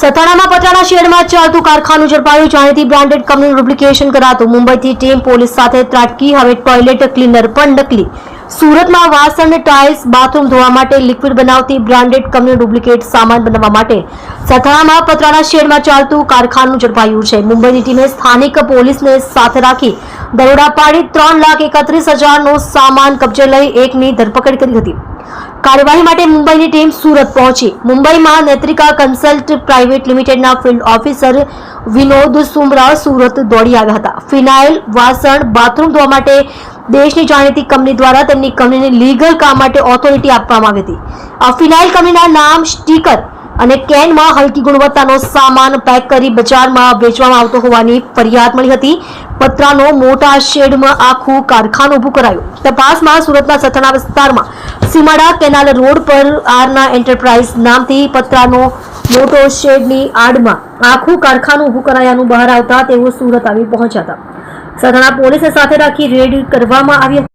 સથાણામાં પતરાના શેડમાં ચાલતું કારખાનું ઝડપાયું. જાણીતી બ્રાન્ડેડ કંપનીનું ડુપ્લિકેશન કરાતું. મુંબઈથી ટીમ પોલીસ સાથે ત્રાટકી. હવે ટોયલેટ ક્લીનર પણ નકલી. સુરતમાં વાસણ, ટાઇલ્સ, બાથરૂમ ધોવા માટે લિક્વિડ બનાવતી બ્રાન્ડેડ કંપનીનો ડુપ્લિકેટ સામાન બનાવવા માટે સથાણામાં પતરાના શેડમાં ચાલતું કારખાનું ઝડપાયું છે. મુંબઈની ટીમે સ્થાનિક પોલીસને સાથે રાખી દરોડા પાડી 3,31,000નો સામાન કબજે લઈ એકની ધરપકડ કરી હતી. કાર્યવાહી માટે મુંબઈની ટીમ સુરત પહોંચી. મુંબઈમાં નેત્રિકા કન્સલ્ટ પ્રાઇવેટ લિમિટેડના ફિલ્ડ ઓફિસર વિનોદ સુમરા સુરત દોડી આવ્યા હતા. ફિનાઇલ, વાસણ, બાથરૂમ ધોવા માટે દેશની જાણીતી કંપની દ્વારા તેમની કંપનીને લીગલ કામ માટે ઓથોરિટી આપવામાં આવી હતી. આ ફિનાઇલ કંપનીના નામ, સ્ટીકર અને કેનમાં હલકી ગુણવત્તાનો સામાન પેક કરી બજારમાં વેચવામાં આવતો હોવાની ફરિયાદ મળી હતી. પતરાનો મોટા શેડમાં આખું કારખાનું ઊભું કરાયું. તપાસમાં સુરતના સથાણા વિસ્તારમાં સીમાડા કેનાલ રોડ પર આરના એન્ટરપ્રાઇઝ નામથી પતરાનો મોટો શેડની આડમાં આખું કારખાનું ઊભું કરાયાનું બહાર આવતા તેઓ સુરત આવી પહોંચ્યા હતા. સથાણા પોલીસે સાથે રાખી રેડ કરવામાં આવી હતી.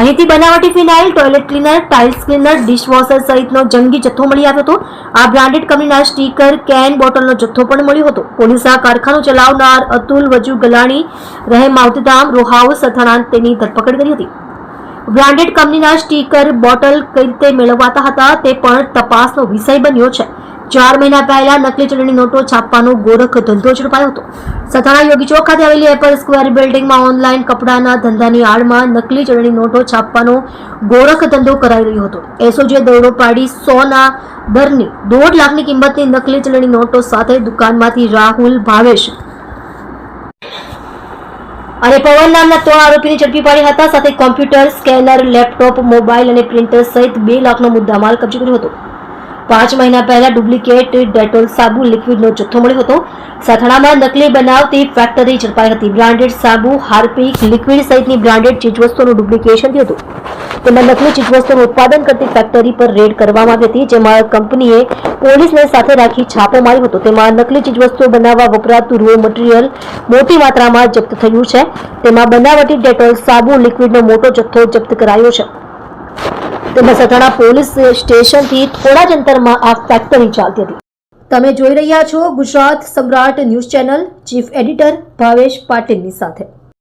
અહીંથી બનાવટી phenyl, toilet cleaner, tiles cleaner, dishwasher સહિતનો જંગી જથ્થો મળી આવ્યો હતો. આ બ્રાન્ડેડ કંપનીના સ્ટીકર, કેન, બોટલનો જથ્થો પણ મળ્યો હતો. પોલીસે આ કારખાનું ચલાવનાર અતુલ વજુ ગલાણી રહે માવતીધામ રો હાઉસ સથાણા તેની ધરપકડ કરી હતી. બ્રાન્ડેડ કંપનીના સ્ટીકર, બોટલ કઈ રીતે મેળવાતા હતા તે પણ તપાસનો વિષય બન્યો છે. 4 મહિના પહેલા નકલી ચલણી નોટો છાપવાનો ગોરખ ધંધો ઝડપાયો હતો. સથાણા યોગી ચોક ખાતે આવેલી એપલ સ્ક્વેર બિલ્ડિંગમાં ઓનલાઈન કપડાના ધંધાની આડમાં નકલી ચલણી નોટો છાપવાનો ગોરખ ધંધો કરાઈ રહ્યો હતો. એસઓજીએ દરોડો પાડી 100ના દરની 1.5 લાખની કિંમતની નકલી ચલણી નોટો સાથે દુકાનમાંથી રાહુલ, ભાવેશ અને પવન નામના 3 આરોપીને ઝડપી પાડ્યા હતા. સાથે કોમ્પ્યુટર, સ્કેનર, લેપટોપ, મોબાઈલ અને પ્રિન્ટર સહિત 2 લાખનો મુદ્દામાલ કબજે કર્યો હતો. 5 મહિના પહેલા ડુપ્લિકેટ ડેટોલ સાબુ લિક્વિડનો જથ્થો મળ્યો હતો. સથાણામાં નકલી બનાવતી ફેક્ટરી ઝડપાઈ હતી. બ્રાન્ડેડ સાબુ, હાર્પિક, લિક્વિડ સહિતની બ્રાન્ડેડ ચીજવસ્તુઓનું ડુપ્લિકેશન થયું હતું. તેમાં નકલી ચીજવસ્તુઓનું ઉત્પાદન કરતી ફેક્ટરી પર રેડ કરવામાં આવી હતી, જેમાં કંપનીએ પોલીસને સાથે રાખી છાપો માર્યો હતો. તેમાં નકલી ચીજવસ્તુઓ બનાવવા વપરાતું રો મટીરિયલ મોટી માત્રામાં જપ્ત થયું છે. તેમાં બનાવટી ડેટોલ સાબુ લિક્વિડનો મોટો જથ્થો જપ્ત કરાયો છે. તેમાં સથાણા પોલીસ સ્ટેશનથી થોડા જ અંતરમાં આ ફેક્ટરી ચાલતી હતી. તમે જોઈ રહ્યા છો ગુજરાત સમ્રાટ news channel. Chief editor Bhavesh પાટીલની સાથે.